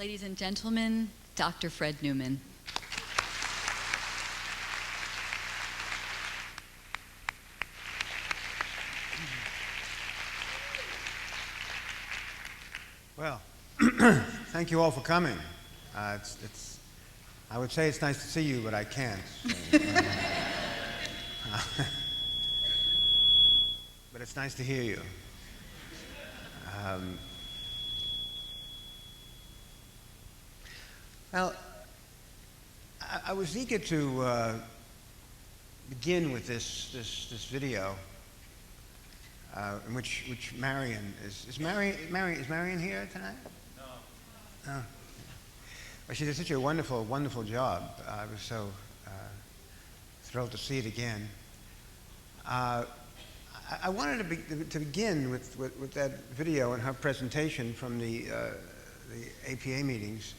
Ladies and gentlemen, Dr. Fred Newman. Well, thank you all for coming. I would say it's nice to see you, but I can't. So, but it's nice to hear you. Well, I was eager to begin with this video, in which Marion is Marion here tonight? No. Oh. Well, she did such a wonderful job. I was so thrilled to see it again. I wanted to begin with that video and her presentation from the APA meetings.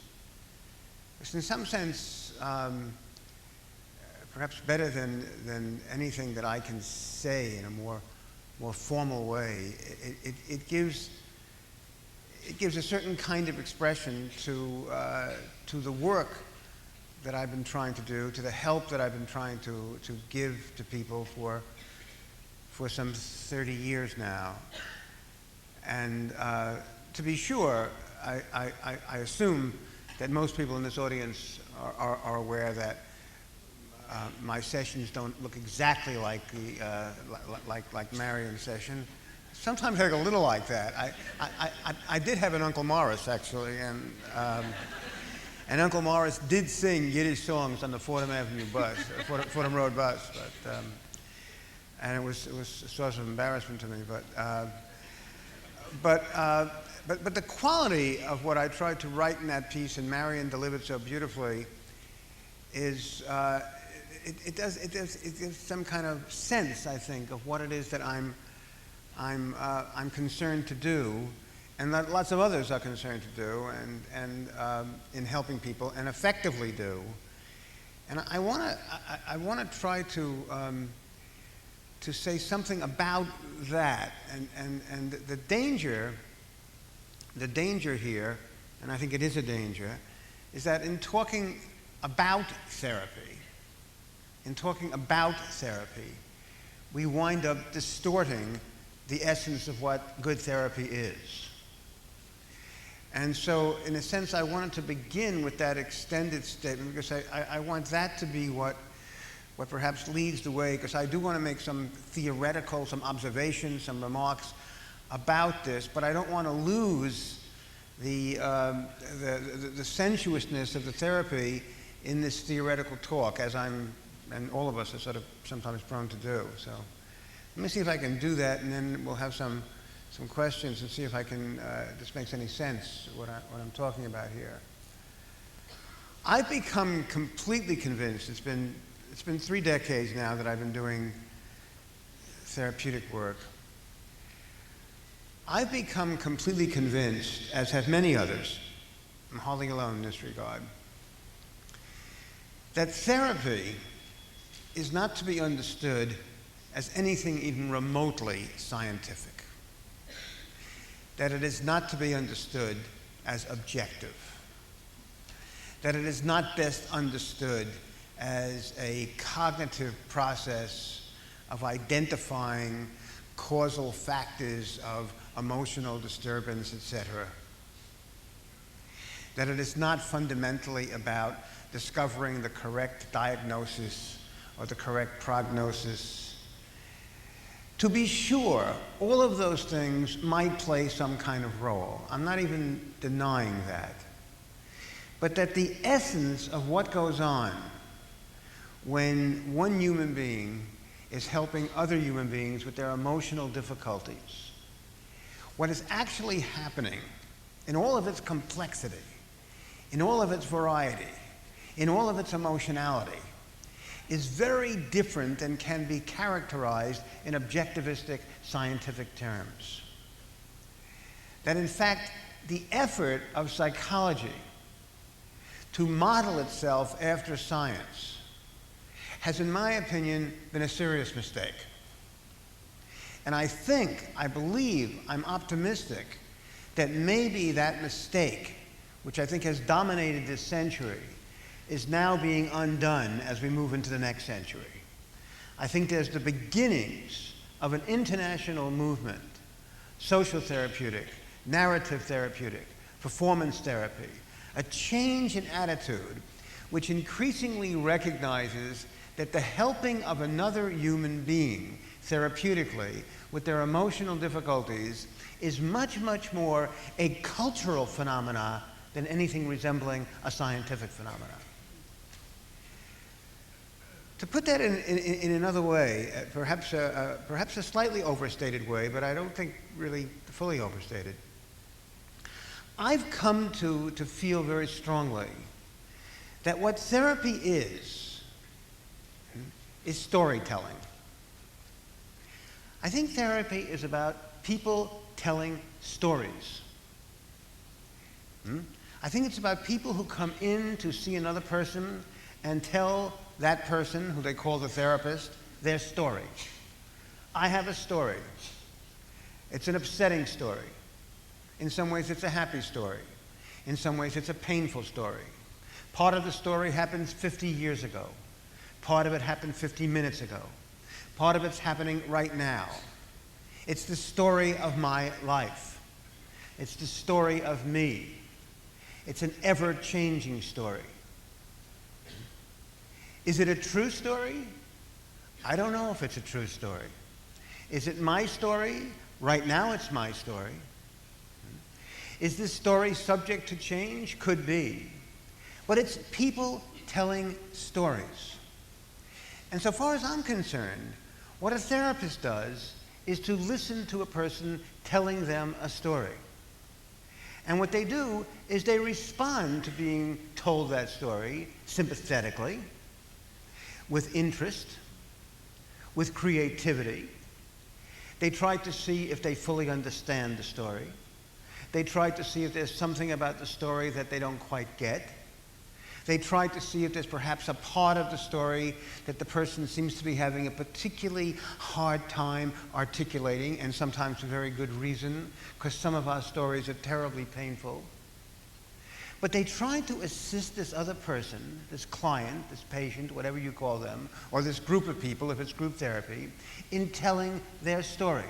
It's in some sense perhaps better than anything that I can say in a more formal way. It gives a certain kind of expression to the work that I've been trying to do, to the help that I've been trying to give to people for some 30 years now. And to be sure, I assume that most people in this audience are aware that my sessions don't look exactly like like Marion's session. Sometimes they look a little like that. I did have an Uncle Morris actually, and Uncle Morris did sing Yiddish songs on the Fordham Avenue bus, Fordham Road bus, and it was a source of embarrassment to me. But the quality of what I tried to write in that piece, and Marion delivered so beautifully, is it gives some kind of sense, I think, of what it is that I'm concerned to do, and that lots of others are concerned to do, and in helping people, and effectively do. And I want to try to say something about that, and the danger here, and I think it is a danger, is that in talking about therapy, we wind up distorting the essence of what good therapy is. And so, in a sense, I wanted to begin with that extended statement, because I want that to be what perhaps leads the way, because I do want to make some theoretical, some observations, some remarks about this, but I don't want to lose the sensuousness of the therapy in this theoretical talk, as and all of us are sort of sometimes prone to do. So let me see if I can do that, and then we'll have some questions and see if I can, this makes any sense, what I'm talking about here. I've become completely convinced, it's been 3 decades now that I've been doing therapeutic work. I've become completely convinced, as have many others, I'm hardly alone in this regard, that therapy is not to be understood as anything even remotely scientific. That it is not to be understood as objective. That it is not best understood as a cognitive process of identifying causal factors of emotional disturbance, etc. That it is not fundamentally about discovering the correct diagnosis or the correct prognosis. To be sure, all of those things might play some kind of role. I'm not even denying that. But that the essence of what goes on when one human being is helping other human beings with their emotional difficulties, what is actually happening in all of its complexity, in all of its variety, in all of its emotionality, is very different and can be characterized in objectivistic scientific terms. That in fact, the effort of psychology to model itself after science has, in my opinion, been a serious mistake. And I believe, I'm optimistic that maybe that mistake which I think has dominated this century, is now being undone as we move into the next century. I think there's the beginnings of an international movement, social therapeutic, narrative therapeutic, performance therapy, a change in attitude which increasingly recognizes that the helping of another human being therapeutically with their emotional difficulties is much, much more a cultural phenomena than anything resembling a scientific phenomena. To put that in another way, perhaps a slightly overstated way, but I don't think really fully overstated, I've come to feel very strongly that what therapy is storytelling. I think therapy is about people telling stories. I think it's about people who come in to see another person and tell that person, who they call the therapist, their story. I have a story. It's an upsetting story. In some ways, it's a happy story. In some ways, it's a painful story. Part of the story happens 50 years ago. Part of it happened 50 minutes ago. Part of it's happening right now. It's the story of my life. It's the story of me. It's an ever-changing story. Is it a true story? I don't know if it's a true story. Is it my story? Right now it's my story. Is this story subject to change? Could be. But it's people telling stories. And so far as I'm concerned, what a therapist does is to listen to a person telling them a story. And what they do is they respond to being told that story sympathetically, with interest, with creativity. They try to see if they fully understand the story. They try to see if there's something about the story that they don't quite get. They try to see if there's perhaps a part of the story that the person seems to be having a particularly hard time articulating, and sometimes for very good reason, because some of our stories are terribly painful. But they try to assist this other person, this client, this patient, whatever you call them, or this group of people, if it's group therapy, in telling their story.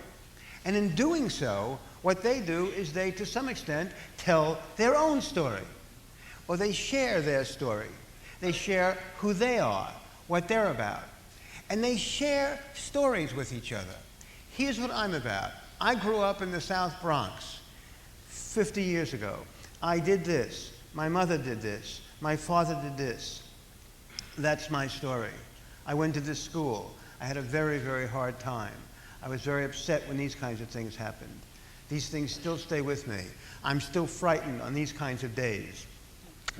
And in doing so, what they do is they, to some extent, tell their own story. Or they share their story. They share who they are, what they're about. And they share stories with each other. Here's what I'm about. I grew up in the South Bronx 50 years ago. I did this. My mother did this. My father did this. That's my story. I went to this school. I had a very, very hard time. I was very upset when these kinds of things happened. These things still stay with me. I'm still frightened on these kinds of days.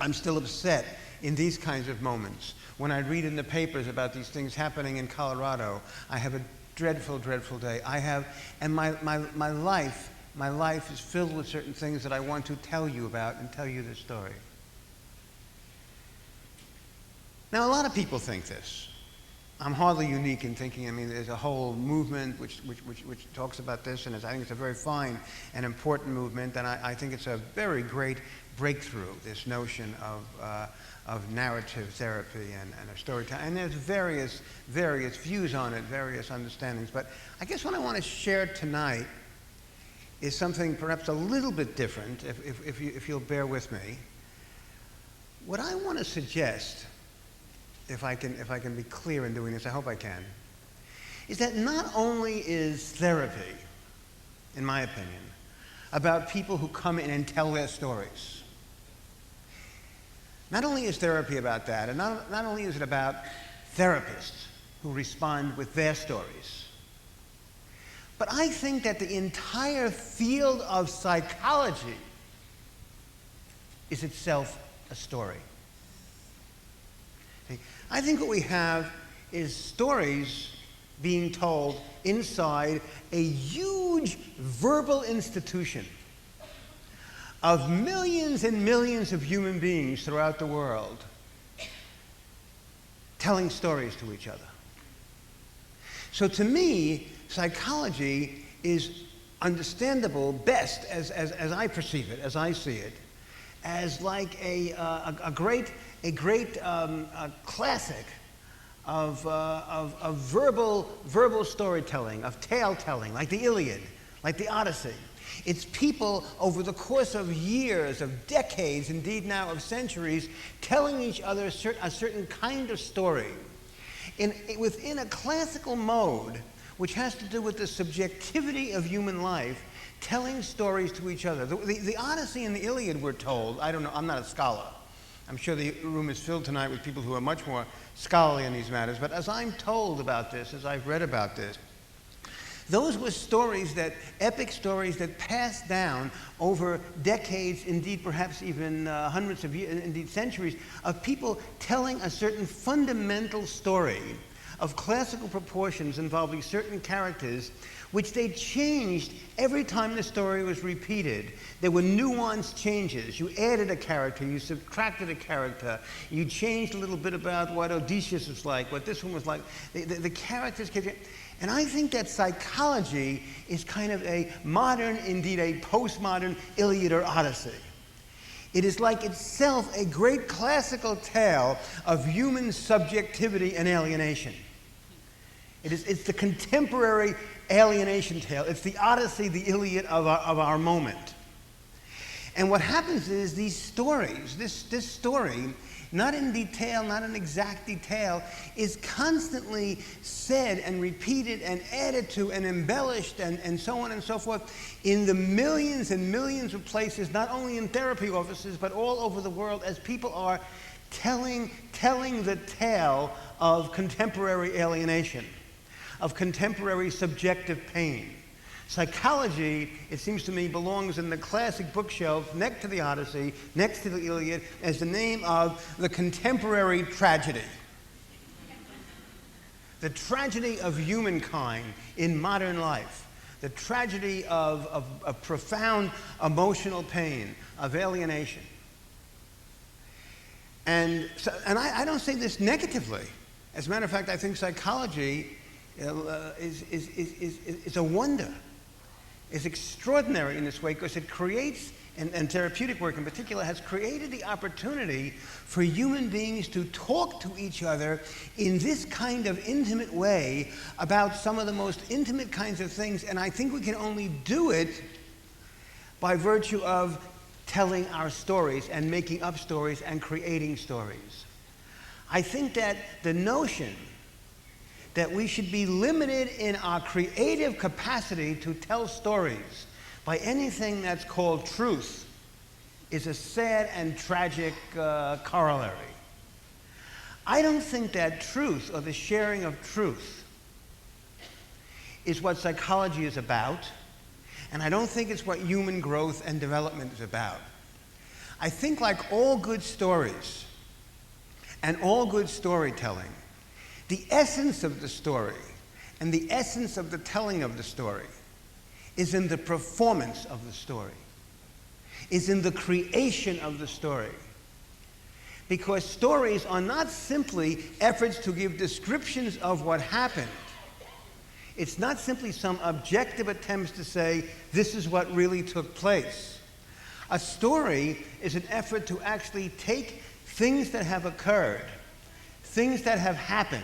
I'm still upset in these kinds of moments. When I read in the papers about these things happening in Colorado, I have a dreadful, dreadful day. And my life is filled with certain things that I want to tell you about and tell you the story. Now, a lot of people think this. I'm hardly unique in thinking. I mean, there's a whole movement which talks about this, and I think it's a very fine and important movement, and I think it's a very great breakthrough, this notion of narrative therapy and a storytelling. And there's various views on it, various understandings. But I guess what I want to share tonight is something perhaps a little bit different, if you'll bear with me. What I want to suggest, if I can be clear in doing this, I hope I can, is that not only is therapy, in my opinion, about people who come in and tell their stories. Not only is therapy about that, and not only is it about therapists who respond with their stories, but I think that the entire field of psychology is itself a story. I think what we have is stories being told inside a huge verbal institution of millions and millions of human beings throughout the world telling stories to each other. So to me, psychology is understandable best, as I perceive it, as I see it, as like a great classic of verbal storytelling, of tale telling, like the Iliad, like the Odyssey. It's people over the course of years, of decades, indeed now of centuries, telling each other a certain kind of story within a classical mode, which has to do with the subjectivity of human life, telling stories to each other. The Odyssey and the Iliad, we're told, I don't know, I'm not a scholar. I'm sure the room is filled tonight with people who are much more scholarly in these matters, but as I'm told about this, as I've read about this, those were stories epic stories that passed down over decades, indeed perhaps even hundreds of years, indeed centuries, of people telling a certain fundamental story of classical proportions involving certain characters, which they changed every time the story was repeated. There were nuanced changes. You added a character, you subtracted a character, you changed a little bit about what Odysseus was like, what this one was like. The characters kept. And I think that psychology is kind of a modern, indeed a postmodern Iliad or Odyssey. It is like itself a great classical tale of human subjectivity and alienation. It's the contemporary alienation tale. It's the Odyssey, the Iliad of our moment. And what happens is these stories, this story, not in detail, not in exact detail, is constantly said and repeated and added to and embellished and so on and so forth in the millions and millions of places, not only in therapy offices, but all over the world, as people are telling the tale of contemporary alienation, of contemporary subjective pain. Psychology, it seems to me, belongs in the classic bookshelf next to the Odyssey, next to the Iliad, as the name of the contemporary tragedy. The tragedy of humankind in modern life. The tragedy of profound emotional pain, of alienation. And I don't say this negatively. As a matter of fact, I think psychology is a wonder. Is extraordinary in this way because it creates, and therapeutic work in particular, has created the opportunity for human beings to talk to each other in this kind of intimate way about some of the most intimate kinds of things, and I think we can only do it by virtue of telling our stories and making up stories and creating stories. I think that the notion that we should be limited in our creative capacity to tell stories by anything that's called truth is a sad and tragic corollary. I don't think that truth, or the sharing of truth, is what psychology is about, and I don't think it's what human growth and development is about. I think, like all good stories and all good storytelling, the essence of the story and the essence of the telling of the story is in the performance of the story, is in the creation of the story. Because stories are not simply efforts to give descriptions of what happened. It's not simply some objective attempts to say, this is what really took place. A story is an effort to actually take things that have occurred, things that have happened,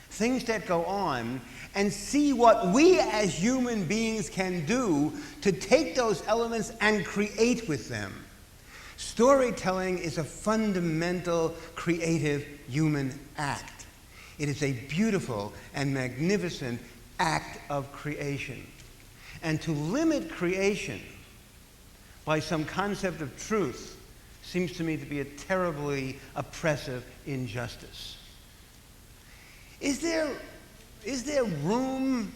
things that go on, and see what we as human beings can do to take those elements and create with them. Storytelling is a fundamental creative human act. It is a beautiful and magnificent act of creation. And to limit creation by some concept of truth seems to me to be a terribly oppressive injustice. Is there room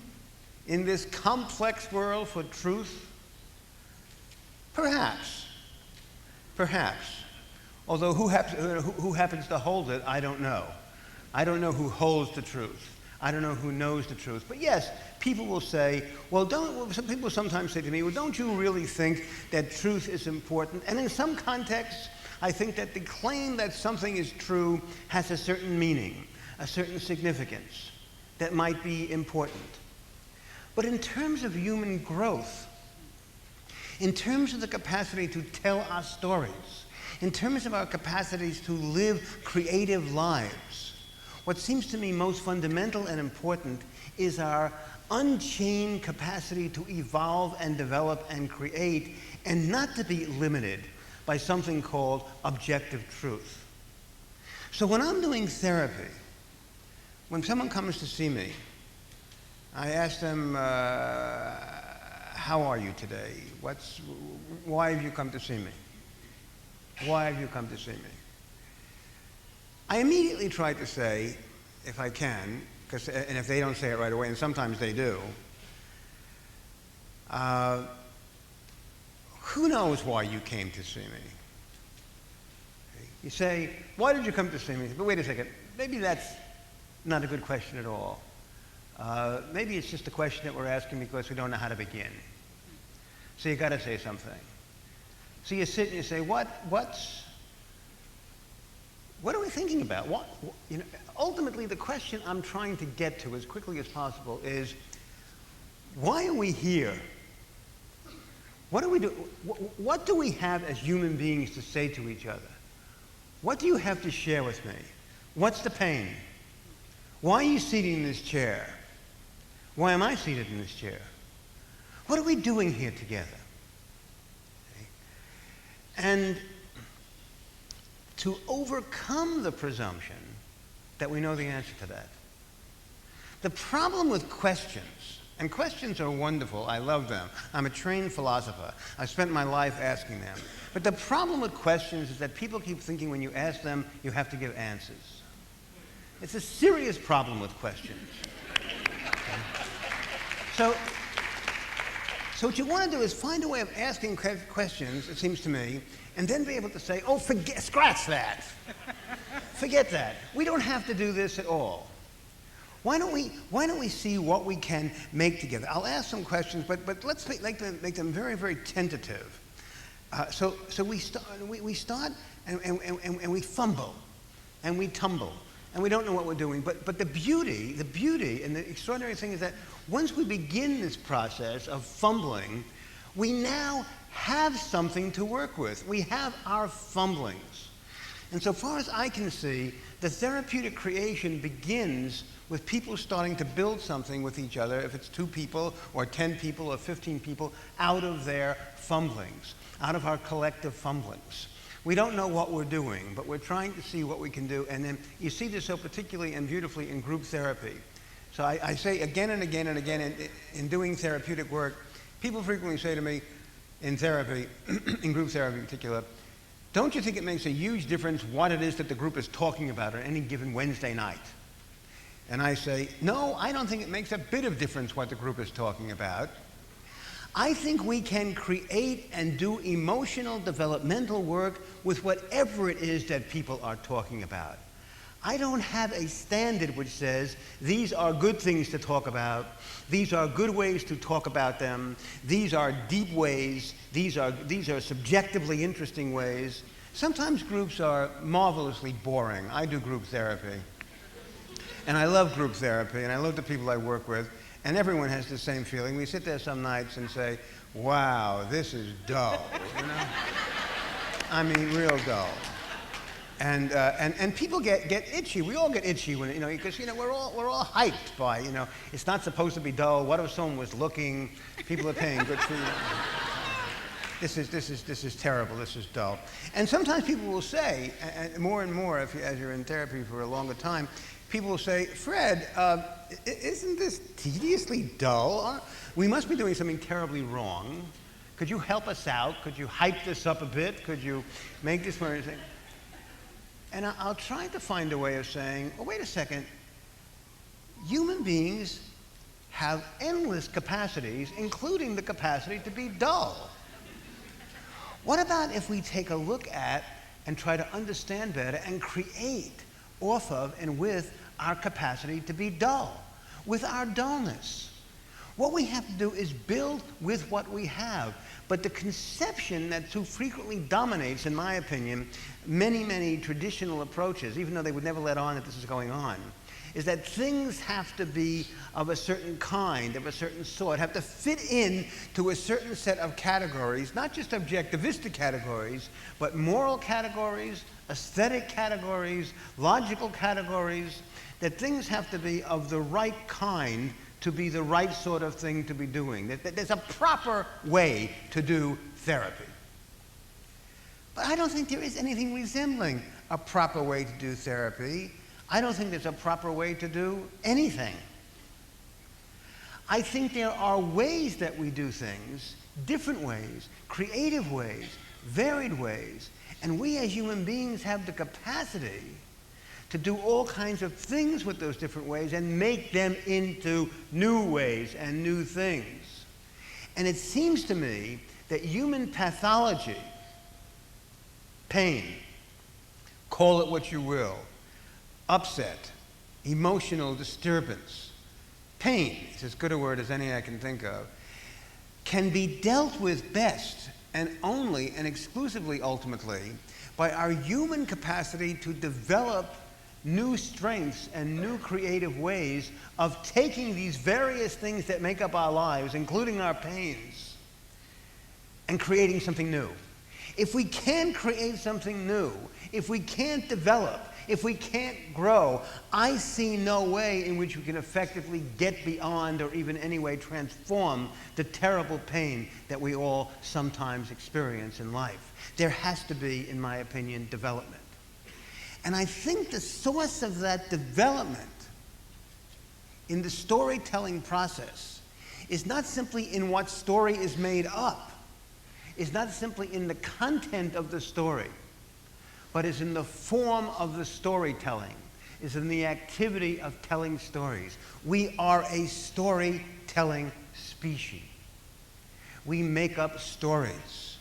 in this complex world for truth? Perhaps. Perhaps. Although who happens to hold it, I don't know. I don't know who holds the truth. I don't know who knows the truth. But yes, people will say, some people sometimes say to me, well, don't you really think that truth is important? And in some contexts, I think that the claim that something is true has a certain meaning, a certain significance that might be important. But in terms of human growth, in terms of the capacity to tell our stories, in terms of our capacities to live creative lives, what seems to me most fundamental and important is our unchained capacity to evolve and develop and create, and not to be limited by something called objective truth. So when I'm doing therapy, when someone comes to see me, I ask them, how are you today? Why have you come to see me? Why have you come to see me? I immediately try to say, if I can, and if they don't say it right away, and sometimes they do, who knows why you came to see me? You say, why did you come to see me? But wait a second, maybe that's not a good question at all. Maybe it's just a question that we're asking because we don't know how to begin. So you got to say something. So you sit and you say, what are we thinking about? Ultimately, the question I'm trying to get to as quickly as possible is, why are we here? What do we do? What do we have as human beings to say to each other? What do you have to share with me? What's the pain? Why are you seated in this chair? Why am I seated in this chair? What are we doing here together? Okay. And to overcome the presumption that we know the answer to that. The problem with questions, and questions are wonderful, I love them. I'm a trained philosopher. I spent my life asking them. But the problem with questions is that people keep thinking when you ask them, you have to give answers. It's a serious problem with questions. So what you want to do is find a way of asking questions, it seems to me, and then be able to say, oh, scratch that. Forget that. We don't have to do this at all. Why don't we see what we can make together? I'll ask some questions, but let's make them very, very tentative. So we start and we fumble and we tumble and we don't know what we're doing. But the beauty and the extraordinary thing is that once we begin this process of fumbling, we now have something to work with. We have our fumblings. And so far as I can see, the therapeutic creation begins with people starting to build something with each other, if it's 2 people or 10 people or 15 people, out of their fumblings, out of our collective fumblings. We don't know what we're doing, but we're trying to see what we can do. And then you see this so particularly and beautifully in group therapy. So I say again and again and again in doing therapeutic work, people frequently say to me in therapy, in group therapy in particular, don't you think it makes a huge difference what it is that the group is talking about on any given Wednesday night? And I say, no, I don't think it makes a bit of difference what the group is talking about. I think we can create and do emotional developmental work with whatever it is that people are talking about. I don't have a standard which says these are good things to talk about, these are good ways to talk about them, these are deep ways, these are subjectively interesting ways. Sometimes groups are marvelously boring. I do group therapy. And I love group therapy, and I love the people I work with, and everyone has the same feeling. We sit there some nights and say, wow, this is dull, you know? I mean, real dull. And people get itchy. We all get itchy when, because we're all hyped by, it's not supposed to be dull. What if someone was looking? People are paying good for This is terrible. This is dull. And sometimes people will say, and more, as you're in therapy for a longer time, people will say, Fred, isn't this tediously dull? We must be doing something terribly wrong. Could you help us out? Could you hype this up a bit? Could you make this more interesting? And I'll try to find a way of saying, oh, wait a second. Human beings have endless capacities, including the capacity to be dull. What about if we take a look at and try to understand better and create off of and with our capacity to be dull, with our dullness? What we have to do is build with what we have. But the conception that too frequently dominates, in my opinion, many traditional approaches, even though they would never let on that this is going on, is that things have to be of a certain kind, of a certain sort, have to fit in to a certain set of categories, not just objectivistic categories, but moral categories, aesthetic categories, logical categories, that things have to be of the right kind to be the right sort of thing to be doing. That there's a proper way to do therapy. But I don't think there is anything resembling a proper way to do therapy. I don't think there's a proper way to do anything. I think there are ways that we do things, different ways, creative ways, varied ways, and we as human beings have the capacity to do all kinds of things with those different ways and make them into new ways and new things. And it seems to me that human pathology, pain, call it what you will, upset, emotional disturbance, pain is as good a word as any I can think of, can be dealt with best and only and exclusively ultimately by our human capacity to develop new strengths and new creative ways of taking these various things that make up our lives, including our pains, and creating something new. If we can't create something new, if we can't develop, if we can't grow, I see no way in which we can effectively get beyond or even anyway transform the terrible pain that we all sometimes experience in life. There has to be, in my opinion, development. And I think the source of that development in the storytelling process is not simply in what story is made up, is not simply in the content of the story, but is in the form of the storytelling, is in the activity of telling stories. We are a storytelling species. We make up stories.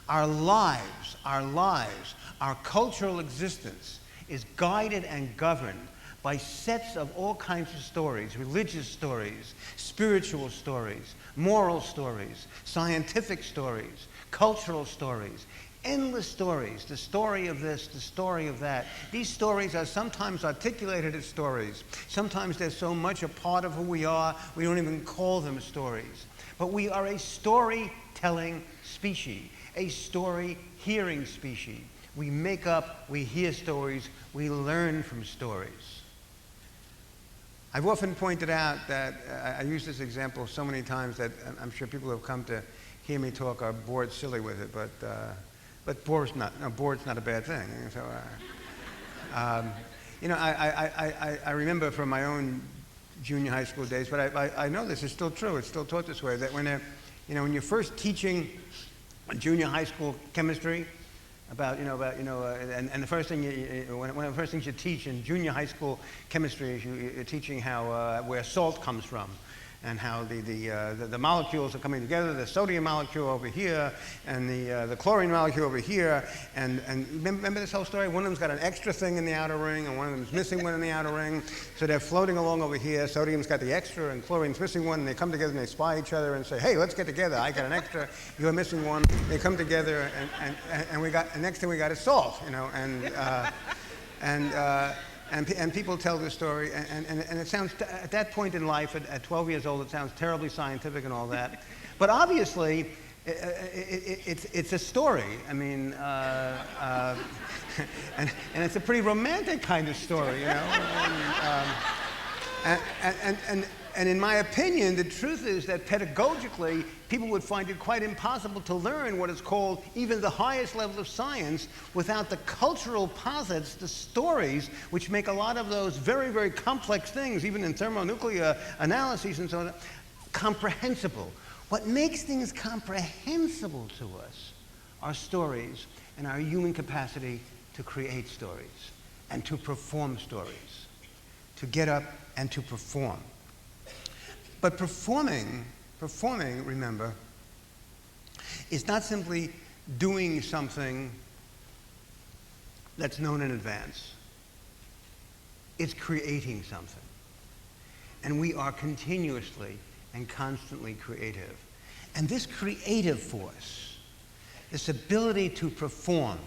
Our lives, our cultural existence is guided and governed by sets of all kinds of stories, religious stories, spiritual stories, moral stories, scientific stories, cultural stories, endless stories, the story of this, the story of that. These stories are sometimes articulated as stories. Sometimes they're so much a part of who we are, we don't even call them stories. But we are a storytelling species, a story-hearing species. We make up, we hear stories, we learn from stories. I've often pointed out that I use this example so many times that I'm sure people who have come to hear me talk are bored silly with it, but bored's not a bad thing. So, I remember from my own junior high school days, but I know this is still true. It's still taught this way, that when you're first teaching junior high school chemistry, and the first thing one of the first things you teach in junior high school chemistry is you're teaching how where salt comes from, and how the molecules are coming together. The sodium molecule over here, and the chlorine molecule over here. And remember this whole story? One of them's got an extra thing in the outer ring, and one of them's missing one in the outer ring. So they're floating along over here. Sodium's got the extra, and chlorine's missing one. And they come together and they spy each other and say, "Hey, let's get together. I got an extra. You're missing one." They come together, and next thing we got is salt. And people tell this story, and it sounds, at that point in life, at 12 years old, it sounds terribly scientific and all that. But obviously, it's a story. I mean, and it's a pretty romantic kind of story, And in my opinion, the truth is that pedagogically, people would find it quite impossible to learn what is called even the highest level of science without the cultural posits, the stories, which make a lot of those very, very complex things, even in thermonuclear analyses and so on, comprehensible. What makes things comprehensible to us are stories and our human capacity to create stories and to perform stories, to get up and to perform. But performing, remember, is not simply doing something that's known in advance. It's creating something. And we are continuously and constantly creative. And this creative force, this ability to perform,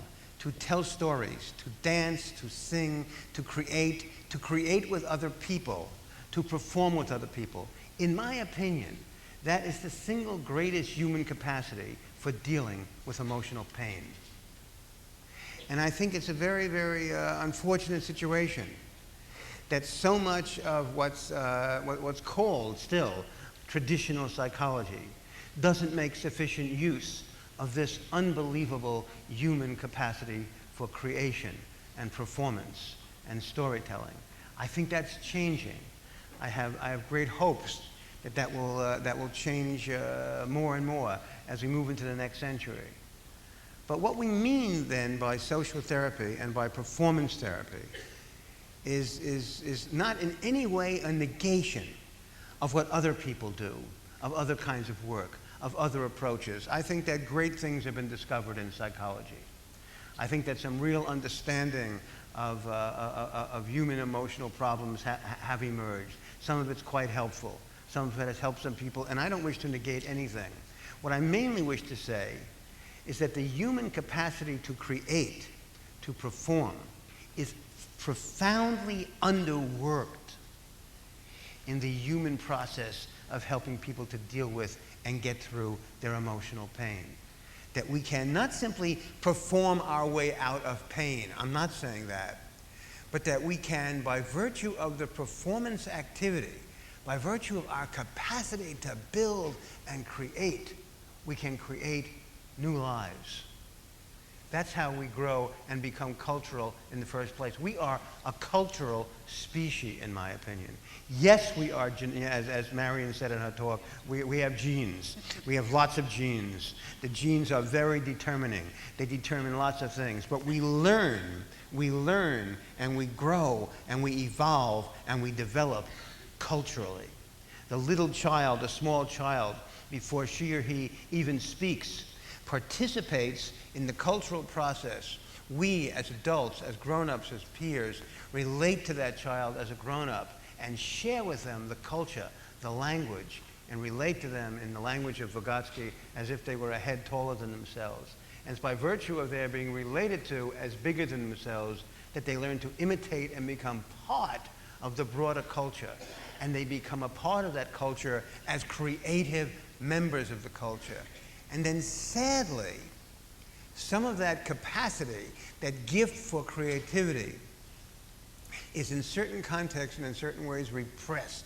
to tell stories, to dance, to sing, to create with other people, to perform with other people. In my opinion, that is the single greatest human capacity for dealing with emotional pain. And I think it's a very, very unfortunate situation that so much of what's called still traditional psychology doesn't make sufficient use of this unbelievable human capacity for creation and performance and storytelling. I think that's changing. I have great hopes that will change more and more as we move into the next century. But what we mean then by social therapy and by performance therapy is not in any way a negation of what other people do, of other kinds of work, of other approaches. I think that great things have been discovered in psychology. I think that some real understanding of human emotional problems have emerged. Some of it's quite helpful. Some of it has helped some people, and I don't wish to negate anything. What I mainly wish to say is that the human capacity to create, to perform, is profoundly underworked in the human process of helping people to deal with and get through their emotional pain. That we cannot simply perform our way out of pain. I'm not saying that. But that we can, by virtue of the performance activity, by virtue of our capacity to build and create, we can create new lives. That's how we grow and become cultural in the first place. We are a cultural species, in my opinion. Yes, we are, as Marion said in her talk, we have genes. We have lots of genes. The genes are very determining. They determine lots of things. But we learn, and we grow, and we evolve, and we develop culturally. The little child, the small child, before she or he even speaks, participates in the cultural process. We, as adults, as grown-ups, as peers, relate to that child as a grown-up and share with them the culture, the language, and relate to them in the language of Vygotsky as if they were a head taller than themselves. And it's by virtue of their being related to as bigger than themselves that they learn to imitate and become part of the broader culture. And they become a part of that culture as creative members of the culture. And then sadly, some of that capacity, that gift for creativity, is in certain contexts and in certain ways repressed.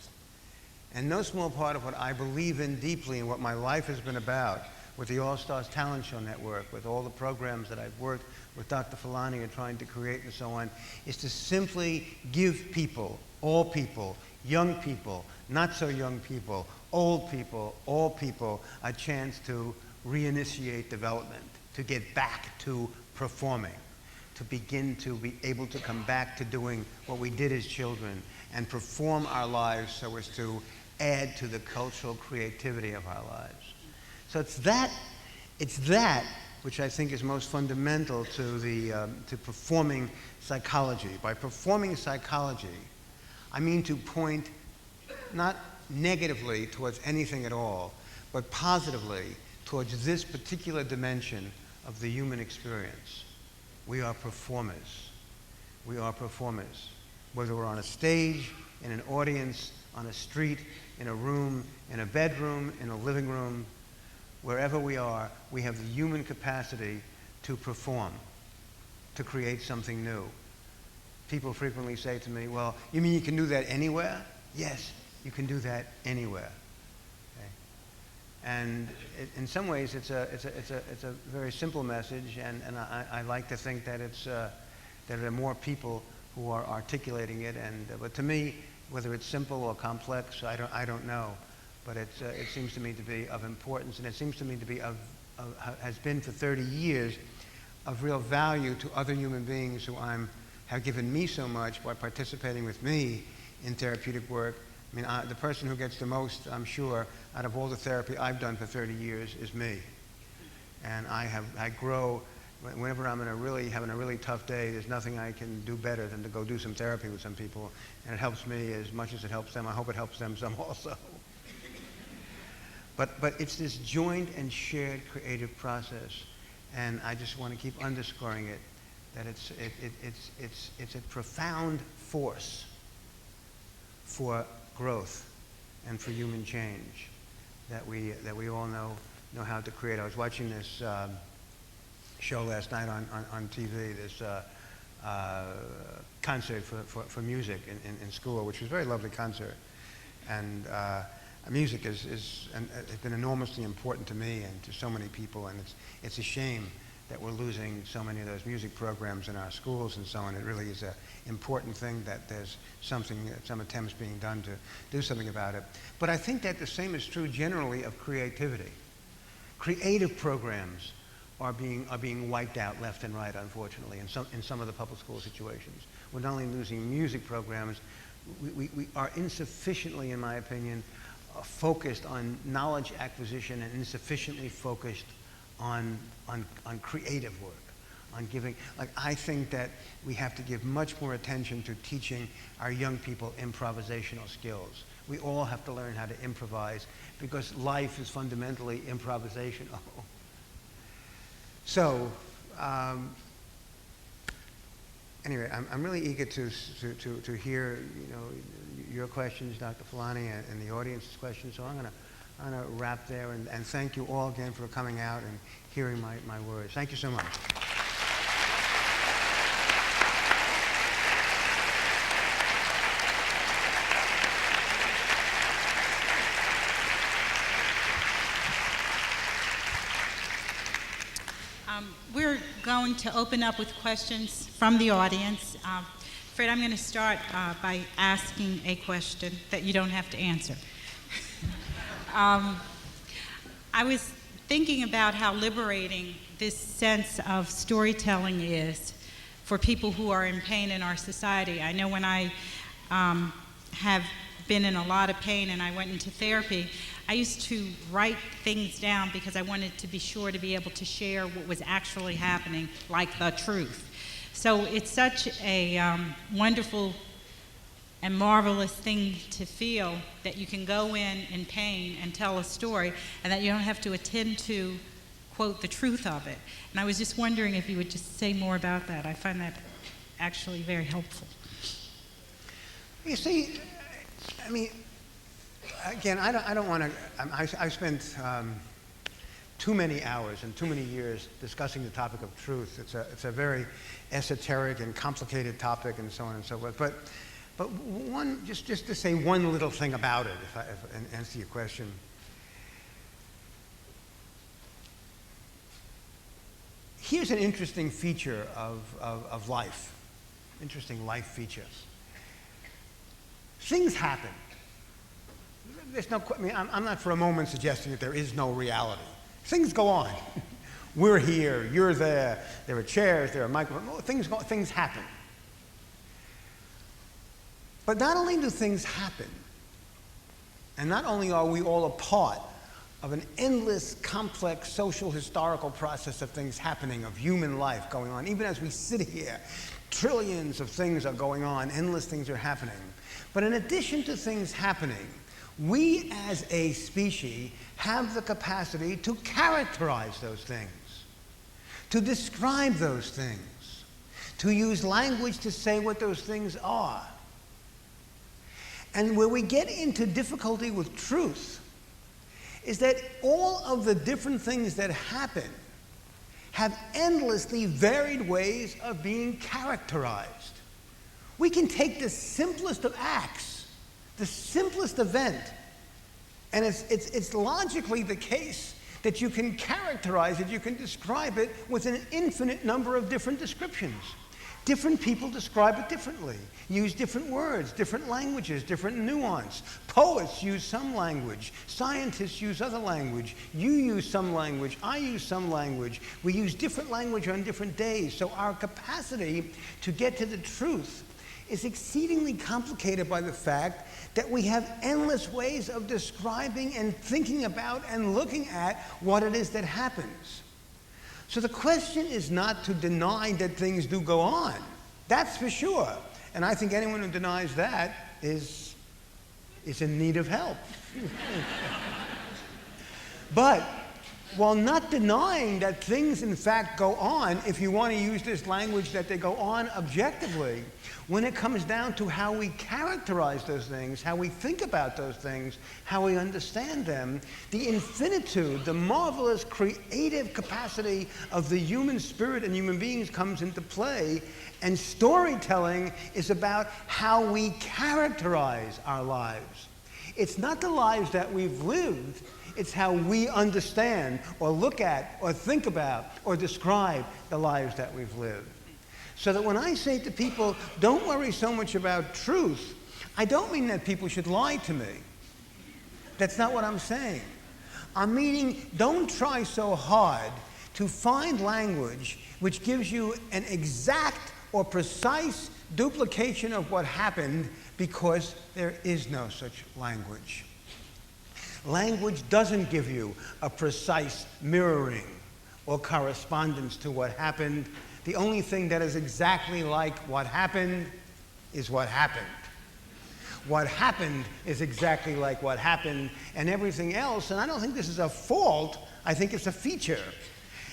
And no small part of what I believe in deeply and what my life has been about with the All Stars Talent Show Network, with all the programs that I've worked with Dr. Fulani and trying to create and so on, is to simply give people, all people, young people, not so young people, old people, all people, a chance to reinitiate development, to get back to performing, to begin to be able to come back to doing what we did as children and perform our lives so as to add to the cultural creativity of our lives. So it's that which I think is most fundamental to performing psychology. By performing psychology, I mean to point not negatively towards anything at all, but positively towards this particular dimension of the human experience. We are performers. We are performers. Whether we're on a stage, in an audience, on a street, in a room, in a bedroom, in a living room, wherever we are, we have the human capacity to perform, to create something new. People frequently say to me, well, you mean you can do that anywhere? Yes, you can do that anywhere. And in some ways, it's a very simple message, and I like to think that that there are more people who are articulating it. But to me, whether it's simple or complex, I don't know. But it seems to me to be of importance, and it seems to me to be has been for 30 years of real value to other human beings who have given me so much by participating with me in therapeutic work. I mean, the person who gets the most, I'm sure, out of all the therapy I've done for 30 years is me. And I grow, whenever I'm having a really tough day, there's nothing I can do better than to go do some therapy with some people. And it helps me as much as it helps them. I hope it helps them some also. But it's this joint and shared creative process. And I just want to keep underscoring it, that it's a profound force for growth and for human change that we all know how to create. I was watching this show last night on TV, this concert for music in school, which was a very lovely concert. And music has been enormously important to me and to so many people, and it's a shame that we're losing so many of those music programs in our schools and so on. It really is an important thing that there's some attempts being done to do something about it. But I think that the same is true generally of creativity. Creative programs are being wiped out left and right, unfortunately, in some of the public school situations. We're not only losing music programs, we are insufficiently, in my opinion, focused on knowledge acquisition and insufficiently focused on creative work, on giving. Like, I think that we have to give much more attention to teaching our young people improvisational skills. We all have to learn how to improvise because life is fundamentally improvisational. So, anyway, I'm really eager to hear your questions, Dr. Fulani, and the audience's questions. So I'm gonna wrap there and thank you all again for coming out and hearing my words. Thank you so much. We're going to open up with questions from the audience. Fred, I'm going to start by asking a question that you don't have to answer. I was thinking about how liberating this sense of storytelling is for people who are in pain in our society. I know when I have been in a lot of pain and I went into therapy, I used to write things down because I wanted to be sure to be able to share what was actually happening, like the truth. So it's such a wonderful and marvelous thing to feel that you can go in pain and tell a story and that you don't have to attend to, quote, the truth of it. And I was just wondering if you would just say more about that. I find that actually very helpful. You see, I mean, again, I don't want to. I spent too many hours and too many years discussing the topic of truth. It's a very esoteric and complicated topic, and so on and so forth. But one, just to say one little thing about it, and answer your question. Here's an interesting feature of life. Interesting life feature. Things happen. There's no, I mean, I'm not for a moment suggesting that there is no reality. Things go on. We're here, you're there, there are chairs, there are microphones, things happen. But not only do things happen, and not only are we all a part of an endless, complex, social, historical process of things happening, of human life going on, even as we sit here, trillions of things are going on, endless things are happening. But in addition to things happening, we as a species have the capacity to characterize those things, to describe those things, to use language to say what those things are. And where we get into difficulty with truth is that all of the different things that happen have endlessly varied ways of being characterized. We can take the simplest of acts, the simplest event, and it's logically the case that you can characterize it, you can describe it with an infinite number of different descriptions. Different people describe it differently, use different words, different languages, different nuance. Poets use some language, scientists use other language, you use some language, I use some language. We use different language on different days, so our capacity to get to the truth is exceedingly complicated by the fact that we have endless ways of describing and thinking about and looking at what it is that happens. So the question is not to deny that things do go on. That's for sure. And I think anyone who denies that is in need of help. But while not denying that things in fact go on, if you want to use this language, that they go on objectively, when it comes down to how we characterize those things, how we think about those things, how we understand them, the infinitude, the marvelous creative capacity of the human spirit and human beings comes into play, and storytelling is about how we characterize our lives. It's not the lives that we've lived, it's how we understand or look at or think about or describe the lives that we've lived. So that when I say to people, don't worry so much about truth, I don't mean that people should lie to me. That's not what I'm saying. I'm meaning don't try so hard to find language which gives you an exact or precise duplication of what happened, because there is no such language. Language doesn't give you a precise mirroring or correspondence to what happened. The only thing that is exactly like what happened is what happened. What happened is exactly like what happened, and everything else, and I don't think this is a fault, I think it's a feature.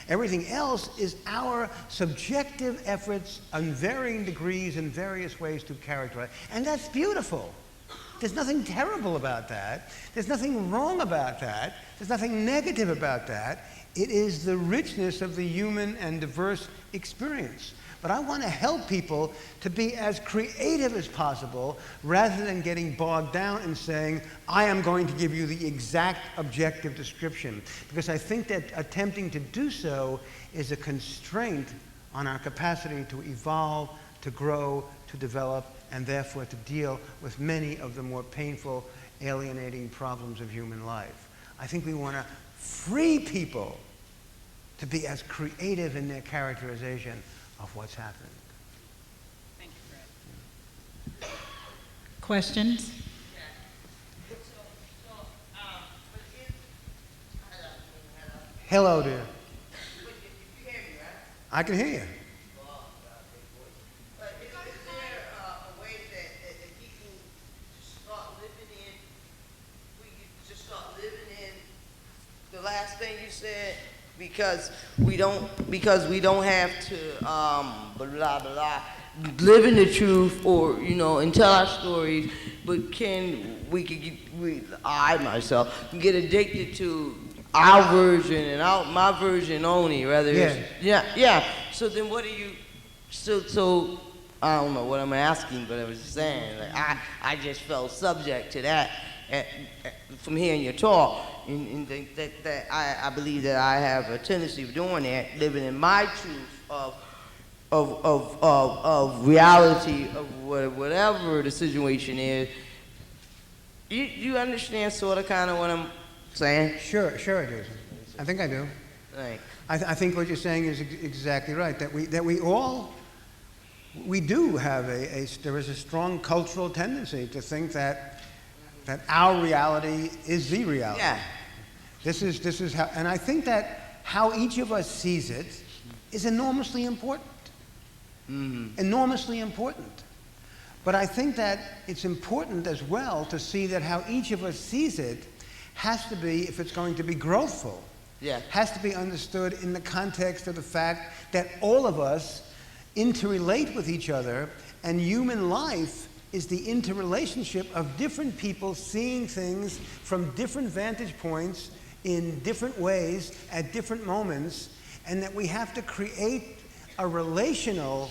Everything else is our subjective efforts on varying degrees in various ways to characterize, and that's beautiful. There's nothing terrible about that. There's nothing wrong about that. There's nothing negative about that. It is the richness of the human and diverse experience. But I want to help people to be as creative as possible, rather than getting bogged down and saying, I am going to give you the exact objective description. Because I think that attempting to do so is a constraint on our capacity to evolve, to grow, to develop, and therefore to deal with many of the more painful, alienating problems of human life. I think we want to free people to be as creative in their characterization of what's happened. Thank you, Fred. Questions? Hello, dear. I can hear you. Last thing you said, because we don't have to blah blah blah live in the truth, or and tell our stories, but I myself can get addicted to our version and my version only, rather. Yeah. So then what do you? So I don't know what I'm asking, but I was just saying, like, I just felt subject to that from hearing your talk, and think that I believe that I have a tendency of doing that, living in my truth of reality of whatever the situation is. You understand sort of kind of what I'm saying? Sure I do. I think I do. Thanks. I think what you're saying is exactly right. That we do have there is a strong cultural tendency to think that our reality is the reality. Yeah. This is how, and I think that how each of us sees it is enormously important. Mm-hmm. Enormously important. But I think that it's important as well to see that how each of us sees it has to be, if it's going to be growthful, has to be understood in the context of the fact that all of us interrelate with each other, and human life is the interrelationship of different people seeing things from different vantage points in different ways at different moments, and that we have to create a relational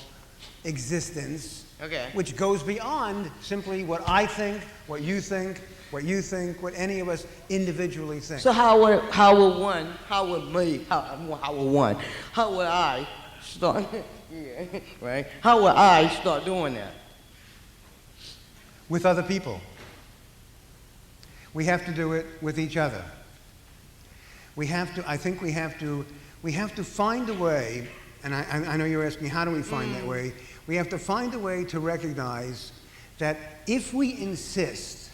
existence which goes beyond simply what I think, what you think, what any of us individually think. So how would I start? Right? How would I start doing that? With other people. We have to do it with each other. I think we have to find a way, and I know you're asking, how do we find that way? We have to find a way to recognize that if we insist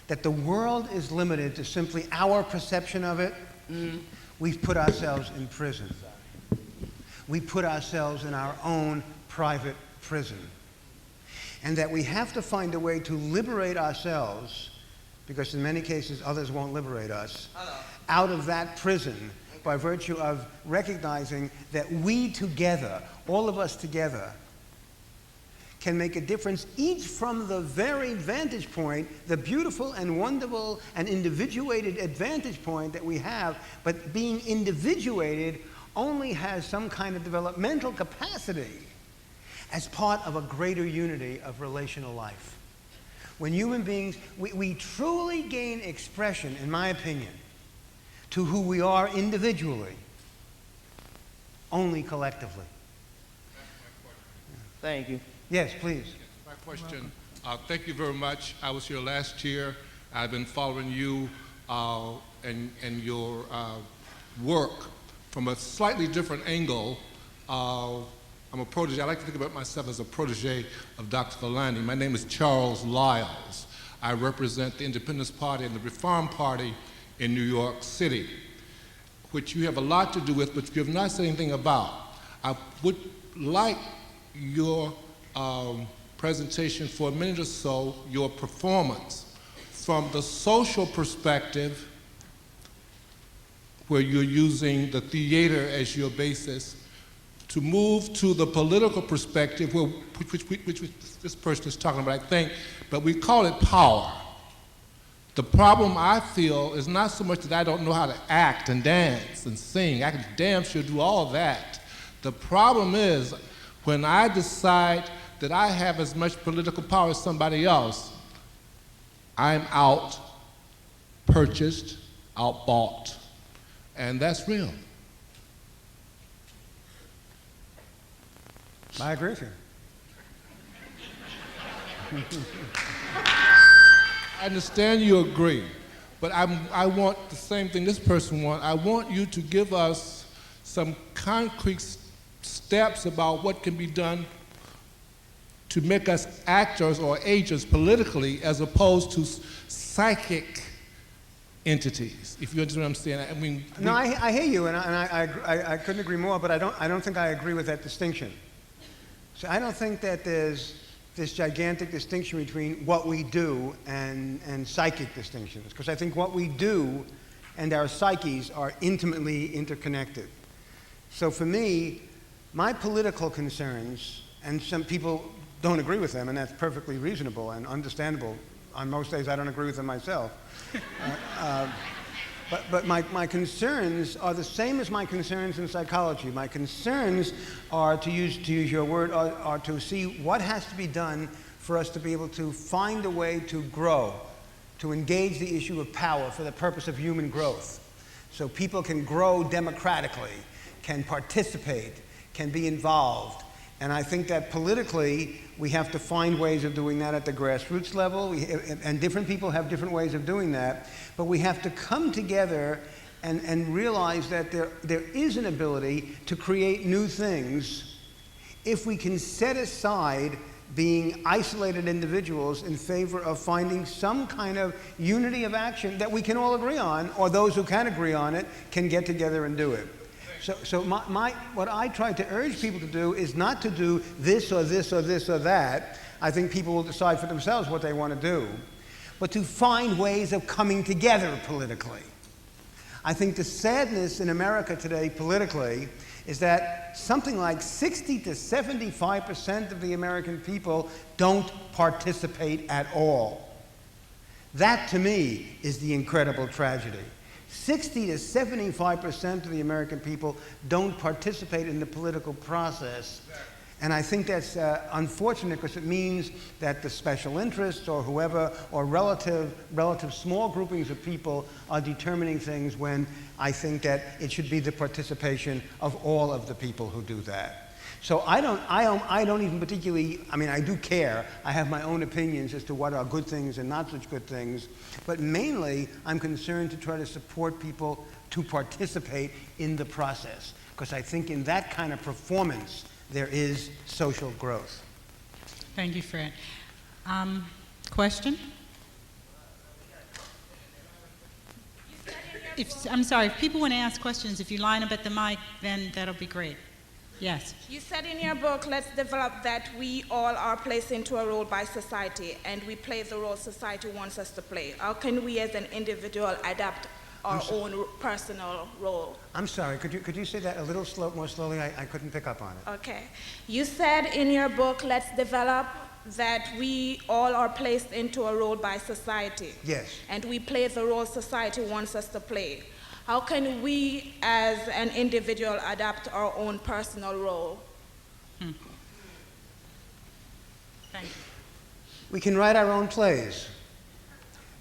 that the world is limited to simply our perception of it, we've put ourselves in prison. We put ourselves in our own private prison. And that we have to find a way to liberate ourselves, because in many cases others won't liberate us, out of that prison by virtue of recognizing that we together, all of us together, can make a difference, each from the very vantage point, the beautiful and wonderful and individuated advantage point that we have, but being individuated only has some kind of developmental capacity as part of a greater unity of relational life. When human beings, we truly gain expression, in my opinion, to who we are individually, only collectively. Thank you. Yes, please. My question, thank you very much. I was here last year. I've been following you and your work from a slightly different angle. I'm a protege. I like to think about myself as a protege of Dr. Fulani. My name is Charles Lyles. I represent the Independence Party and the Reform Party in New York City, which you have a lot to do with, but you have not said anything about. I would like your presentation for a minute or so, your performance from the social perspective, where you're using the theater as your basis, to move to the political perspective, which this person is talking about, I think, but we call it power. The problem I feel is not so much that I don't know how to act and dance and sing. I can damn sure do all of that. The problem is when I decide that I have as much political power as somebody else, I'm out purchased, out bought, and that's real. I agree with you. I understand you agree, but I want the same thing this person wants. I want you to give us some concrete steps about what can be done to make us actors or agents politically as opposed to psychic entities, if you understand what I'm saying. I mean, no, I hear you, and I couldn't agree more, but I don't think I agree with that distinction. So I don't think that there's this gigantic distinction between what we do and psychic distinctions, because I think what we do and our psyches are intimately interconnected. So for me, my political concerns, and some people don't agree with them, and that's perfectly reasonable and understandable. On most days, I don't agree with them myself. But my concerns are the same as my concerns in psychology. My concerns are, to use your word, are to see what has to be done for us to be able to find a way to grow, to engage the issue of power for the purpose of human growth. So people can grow democratically, can participate, can be involved. And I think that politically, we have to find ways of doing that at the grassroots level, and different people have different ways of doing that, but we have to come together and realize that there is an ability to create new things if we can set aside being isolated individuals in favor of finding some kind of unity of action that we can all agree on, or those who can agree on it can get together and do it. So what I try to urge people to do is not to do this or this or this or that. I think people will decide for themselves what they want to do, but to find ways of coming together politically. I think the sadness in America today politically is that something like 60 to 75% of the American people don't participate at all. That, to me, is the incredible tragedy. 60 to 75% of the American people don't participate in the political process. And I think that's unfortunate, because it means that the special interests or whoever, or relative small groupings of people are determining things, when I think that it should be the participation of all of the people who do that. So I don't even particularly, I mean, I do care. I have my own opinions as to what are good things and not such good things. But mainly, I'm concerned to try to support people to participate in the process, because I think in that kind of performance, there is social growth. Thank you, Fred. Question? I'm sorry, if people want to ask questions, if you line up at the mic, then that'll be great. Yes. You said in your book, let's develop that we all are placed into a role by society, and we play the role society wants us to play. How can we as an individual adapt our own personal role. I'm sorry, could you say that a little more slowly? I couldn't pick up on it. Okay. You said in your book, Let's Develop, that we all are placed into a role by society. Yes. And we play the role society wants us to play. How can we, as an individual, adapt our own personal role? Thank you. We can write our own plays.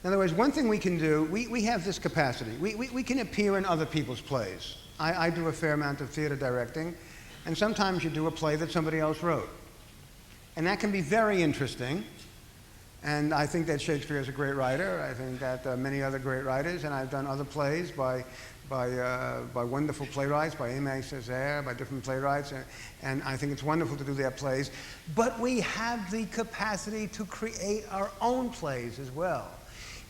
In other words, one thing we can do, we have this capacity. We can appear in other people's plays. I do a fair amount of theater directing, and sometimes you do a play that somebody else wrote. And that can be very interesting. And I think that Shakespeare is a great writer. I think that many other great writers, and I've done other plays by wonderful playwrights, by Aimé Césaire, by different playwrights, and I think it's wonderful to do their plays. But we have the capacity to create our own plays as well.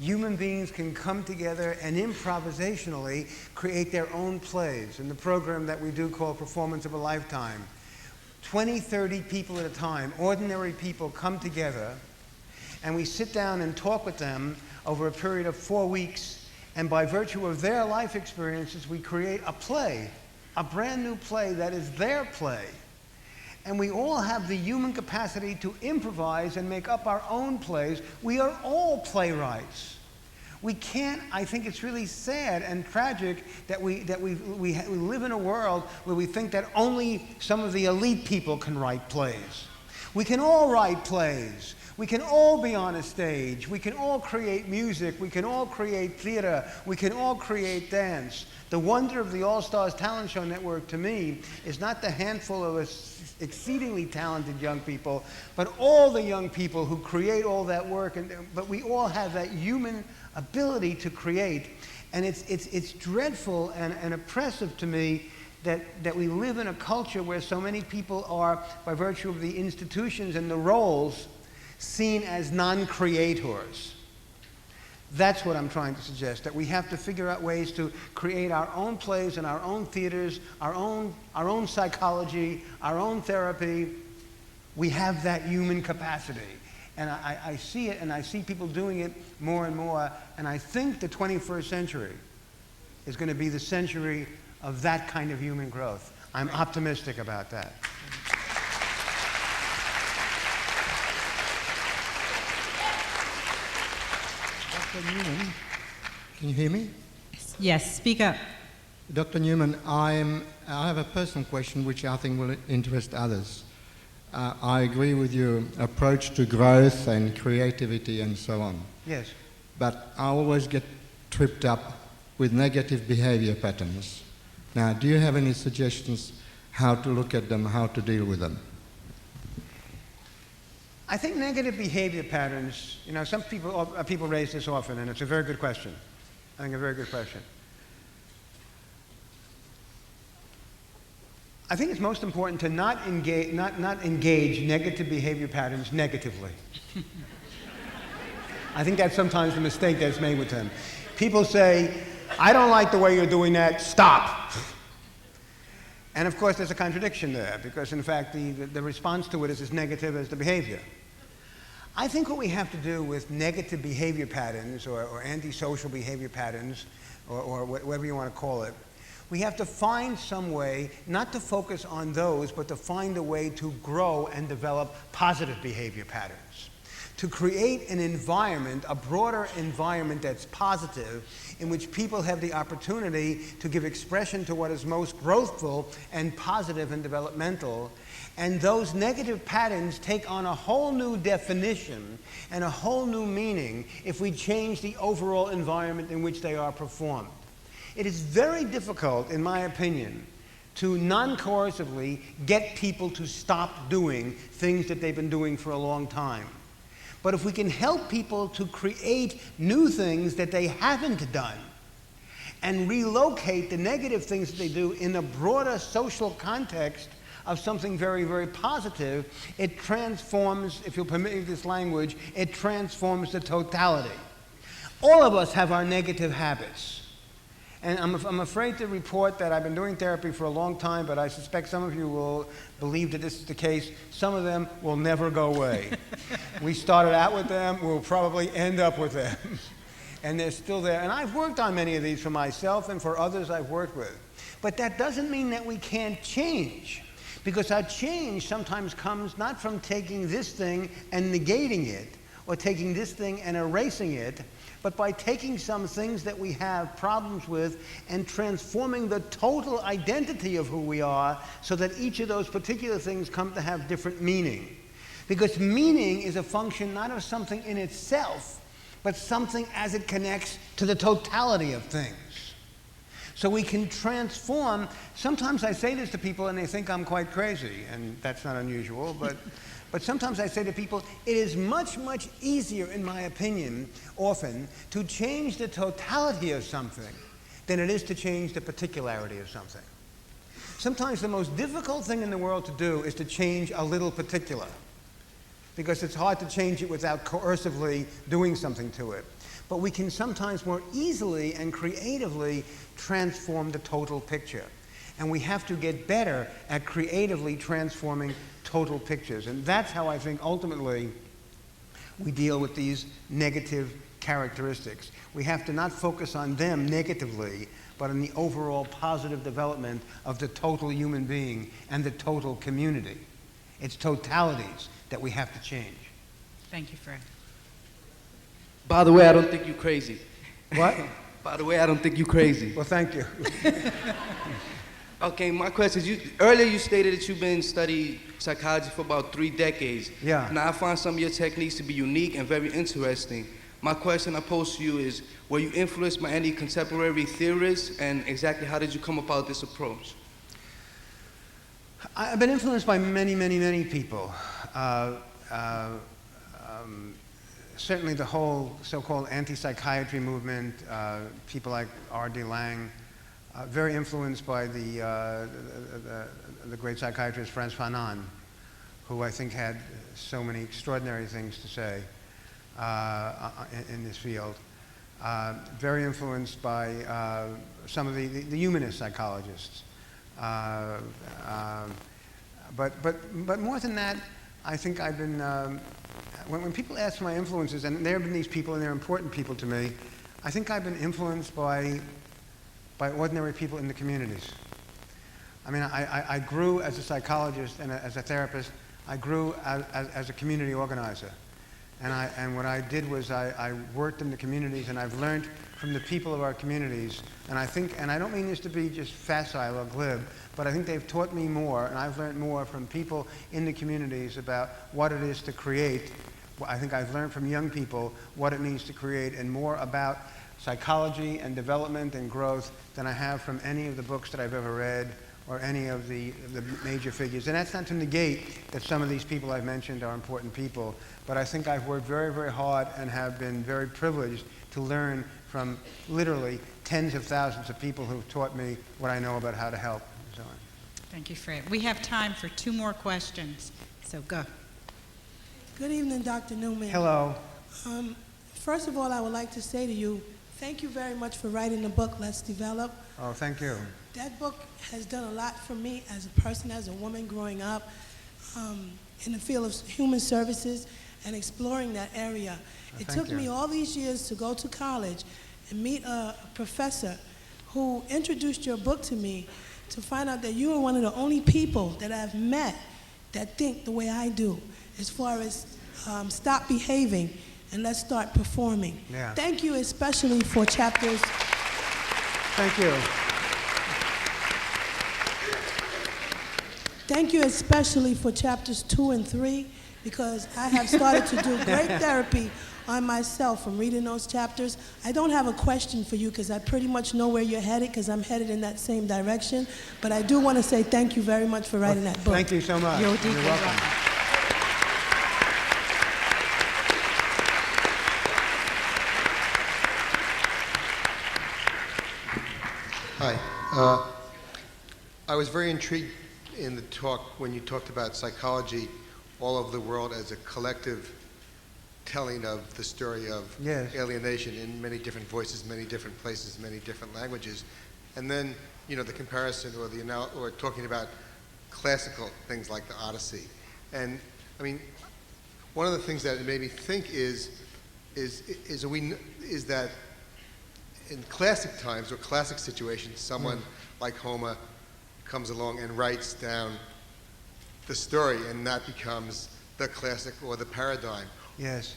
Human beings can come together and improvisationally create their own plays. In the program that we do called Performance of a Lifetime, 20, 30 people at a time, ordinary people, come together, and we sit down and talk with them over a period of 4 weeks, and by virtue of their life experiences, we create a play, a brand new play that is their play. And we all have the human capacity to improvise and make up our own plays. We are all playwrights. We can't, I think it's really sad and tragic that we live in a world where we think that only some of the elite people can write plays. We can all write plays. We can all be on a stage. We can all create music. We can all create theater. We can all create dance. The wonder of the All-Stars Talent Show Network, to me, is not the handful of exceedingly talented young people, but all the young people who create all that work. But we all have that human ability to create. And it's dreadful and oppressive to me that we live in a culture where so many people are, by virtue of the institutions and the roles, seen as non-creators. That's what I'm trying to suggest, that we have to figure out ways to create our own plays and our own theaters, our own psychology, our own therapy. We have that human capacity. And I see it, and I see people doing it more and more, and I think the 21st century is going to be the century of that kind of human growth. I'm optimistic about that. Dr. Newman, can you hear me? Yes, speak up. Dr. Newman, I have a personal question which I think will interest others. I agree with your approach to growth and creativity and so on. Yes. But I always get tripped up with negative behavior patterns. Now, do you have any suggestions how to look at them, how to deal with them? I think negative behavior patterns, some people raise this often, and it's a very good question. I think a very good question. I think it's most important to not engage negative behavior patterns negatively. I think that's sometimes the mistake that's made with them. People say, I don't like the way you're doing that, stop. And of course there's a contradiction there, because in fact the response to it is as negative as the behavior. I think what we have to do with negative behavior patterns or antisocial behavior patterns or whatever you want to call it, we have to find some way not to focus on those, but to find a way to grow and develop positive behavior patterns. To create an environment, a broader environment that's positive, in which people have the opportunity to give expression to what is most growthful and positive and developmental. And those negative patterns take on a whole new definition and a whole new meaning if we change the overall environment in which they are performed. It is very difficult, in my opinion, to non-coercively get people to stop doing things that they've been doing for a long time. But if we can help people to create new things that they haven't done and relocate the negative things that they do in a broader social context of something very, very positive, it transforms, if you'll permit me this language, it transforms the totality. All of us have our negative habits. And I'm afraid to report that I've been doing therapy for a long time, but I suspect some of you will believe that this is the case. Some of them will never go away. We started out with them, we'll probably end up with them. and they're still there. And I've worked on many of these for myself and for others I've worked with. But that doesn't mean that we can't change, because our change sometimes comes not from taking this thing and negating it, or taking this thing and erasing it, but by taking some things that we have problems with and transforming the total identity of who we are so that each of those particular things come to have different meaning. Because meaning is a function not of something in itself, but something as it connects to the totality of things. So we can transform. Sometimes I say this to people and they think I'm quite crazy, and that's not unusual, but sometimes I say to people, it is much, much easier, in my opinion, often, to change the totality of something than it is to change the particularity of something. Sometimes the most difficult thing in the world to do is to change a little particular, because it's hard to change it without coercively doing something to it. But we can sometimes more easily and creatively transform the total picture. And we have to get better at creatively transforming total pictures. And that's how I think ultimately we deal with these negative characteristics. We have to not focus on them negatively, but on the overall positive development of the total human being and the total community. It's totalities that we have to change. Thank you, Fred. By the way, I don't think you're crazy. What? By the way, I don't think you're crazy. Well, thank you. Okay, my question is, earlier you stated that you've been studying psychology for about 3 decades. Yeah. And I find some of your techniques to be unique and very interesting. My question I pose to you is, were you influenced by any contemporary theorists, and exactly how did you come about this approach? I've been influenced by many, many, many people. Certainly the whole so-called anti-psychiatry movement, people like R.D. Laing, very influenced by the great psychiatrist Frantz Fanon, who I think had so many extraordinary things to say in this field. Very influenced by some of the humanist psychologists. But more than that, I think I've been, when people ask my influences, and there have been these people and they're important people to me, I think I've been influenced by ordinary people in the communities. I mean, I grew as a psychologist and as a therapist. I grew as a community organizer. And what I did was I worked in the communities, and I've learned from the people of our communities. And I think, and I don't mean this to be just facile or glib, but I think they've taught me more, and I've learned more from people in the communities about what it is to create. I think I've learned from young people what it means to create, and more about psychology and development and growth than I have from any of the books that I've ever read or any of the major figures. And that's not to negate that some of these people I've mentioned are important people, but I think I've worked very, very hard and have been very privileged to learn from literally tens of thousands of people who've taught me what I know about how to help and so on. Thank you, Fred. We have time for 2 more questions, so go. Good evening, Dr. Newman. Hello. First of all, I would like to say to you, thank you very much for writing the book, Let's Develop. Oh, thank you. That book has done a lot for me as a person, as a woman growing up in the field of human services and exploring that area. It took me all these years to go to college and meet a professor who introduced your book to me to find out that you are one of the only people that I've met that think the way I do, as far as stop behaving and let's start performing. Yeah. Thank you especially for chapters. Thank you. Thank you especially for chapters 2 and 3, because I have started to do great therapy on myself from reading those chapters. I don't have a question for you because I pretty much know where you're headed, because I'm headed in that same direction. But I do want to say thank you very much for writing that book. Thank you so much. You're You're welcome. Hi. I was very intrigued in the talk when you talked about psychology all over the world as a collective telling of the story of Yes. alienation in many different voices, many different places, many different languages. And then, you know, the comparison or talking about classical things like the Odyssey. And I mean, one of the things that it made me think is that in classic times or classic situations, someone like Homer comes along and writes down the story, and that becomes the classic or the paradigm. Yes.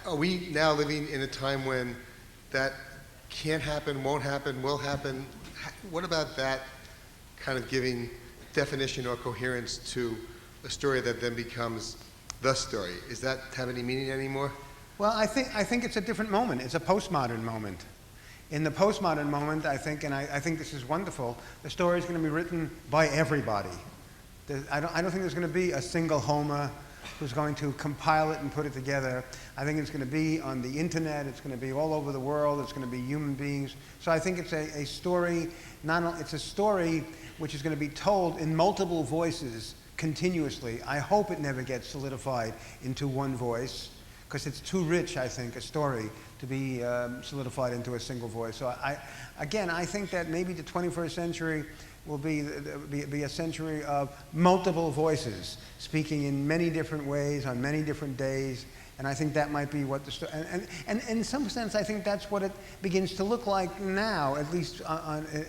Are we now living in a time when that can't happen, won't happen, will happen? What about that kind of giving definition or coherence to a story that then becomes the story? Does that have any meaning anymore? Well, I think it's a different moment. It's a postmodern moment. In the postmodern moment, I think, and I think this is wonderful, the story is going to be written by everybody. I don't think there's going to be a single Homer who's going to compile it and put it together. I think it's going to be on the internet. It's going to be all over the world. It's going to be human beings. So I think it's a story. It's a story which is going to be told in multiple voices continuously. I hope it never gets solidified into one voice, because it's too rich, I think, a story to be solidified into a single voice. So I think that maybe the 21st century will be a century of multiple voices speaking in many different ways on many different days, and I think that might be what the story. And in some sense, I think that's what it begins to look like now. At least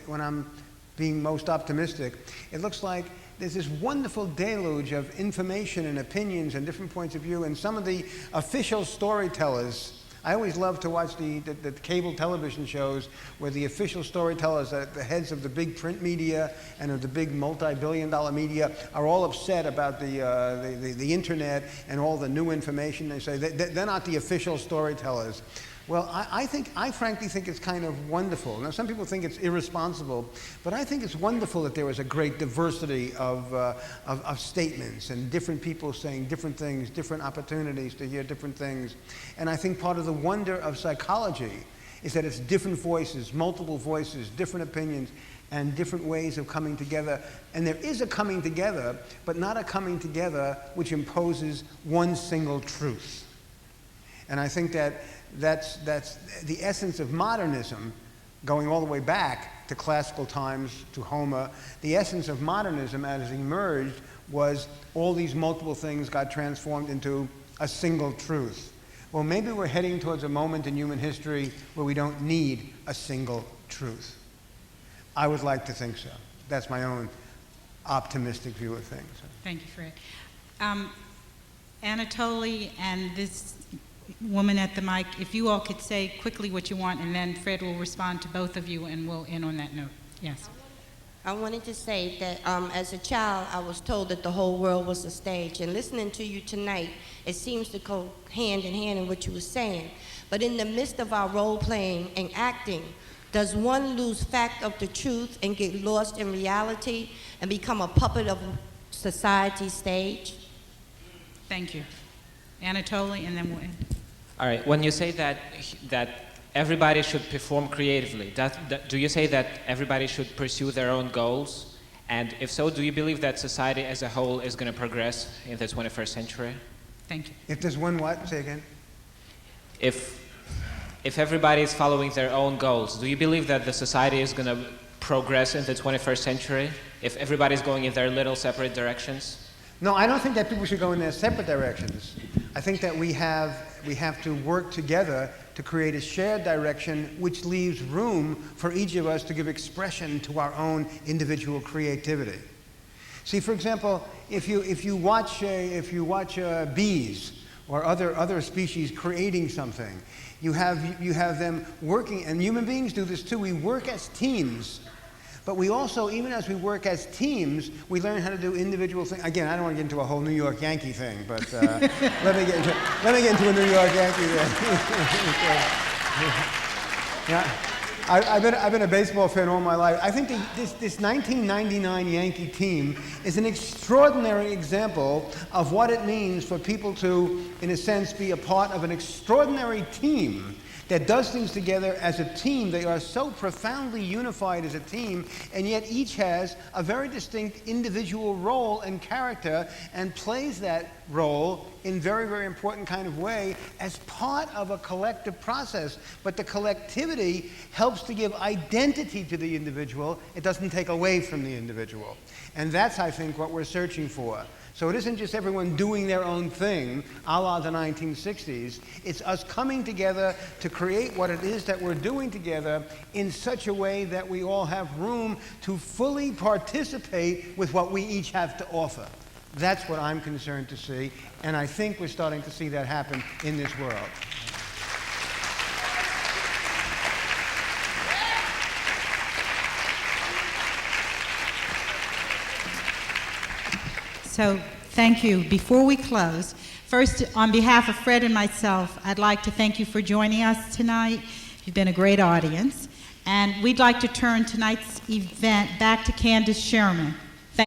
when I'm being most optimistic, it looks like there's this wonderful deluge of information and opinions and different points of view, and some of the official storytellers. I always love to watch the cable television shows where the official storytellers, the heads of the big print media and of the big multi-billion-dollar media, are all upset about the internet and all the new information. They say they're not the official storytellers. Well, I frankly think it's kind of wonderful. Now, some people think it's irresponsible, but I think it's wonderful that there is a great diversity of statements and different people saying different things, different opportunities to hear different things. And I think part of the wonder of psychology is that it's different voices, multiple voices, different opinions, and different ways of coming together. And there is a coming together, but not a coming together which imposes one single truth. And I think that's the essence of modernism, going all the way back to classical times, to Homer. The essence of modernism as it emerged was all these multiple things got transformed into a single truth. Well, maybe we're heading towards a moment in human history where we don't need a single truth. I would like to think so. That's my own optimistic view of things. Thank you, Fred. Anatoly and this woman at the mic, if you all could say quickly what you want, and then Fred will respond to both of you, and we'll end on that note. Yes. I wanted to say that as a child, I was told that the whole world was a stage. And listening to you tonight, it seems to go hand in hand in what you were saying. But in the midst of our role playing and acting, does one lose fact of the truth and get lost in reality and become a puppet of society's stage? Thank you. Anatoly, and then we'll end. All right. When you say that everybody should perform creatively, do you say that everybody should pursue their own goals? And if so, do you believe that society as a whole is going to progress in the 21st century? Thank you. If there's one what? Say again. If everybody is following their own goals, do you believe that the society is going to progress in the 21st century if everybody's going in their little separate directions? No, I don't think that people should go in their separate directions. I think that we have to work together to create a shared direction which leaves room for each of us to give expression to our own individual creativity. See, for example, if you watch bees or other species creating something, you have them working, and human beings do this too. We work as teams. But we also, even as we work as teams, we learn how to do individual things. Again, I don't want to get into a whole New York Yankee thing, but let me get into a New York Yankee thing. Yeah, I've been a baseball fan all my life. I think this 1999 Yankee team is an extraordinary example of what it means for people to, in a sense, be a part of an extraordinary team that does things together as a team. They are so profoundly unified as a team, and yet each has a very distinct individual role and character and plays that role in very, very important kind of way as part of a collective process. But the collectivity helps to give identity to the individual. It doesn't take away from the individual. And that's, I think, what we're searching for. So it isn't just everyone doing their own thing, a la the 1960s. It's us coming together to create what it is that we're doing together in such a way that we all have room to fully participate with what we each have to offer. That's what I'm concerned to see, and I think we're starting to see that happen in this world. So, thank you. Before we close, first, on behalf of Fred and myself, I'd like to thank you for joining us tonight. You've been a great audience. And we'd like to turn tonight's event back to Candace Sherman,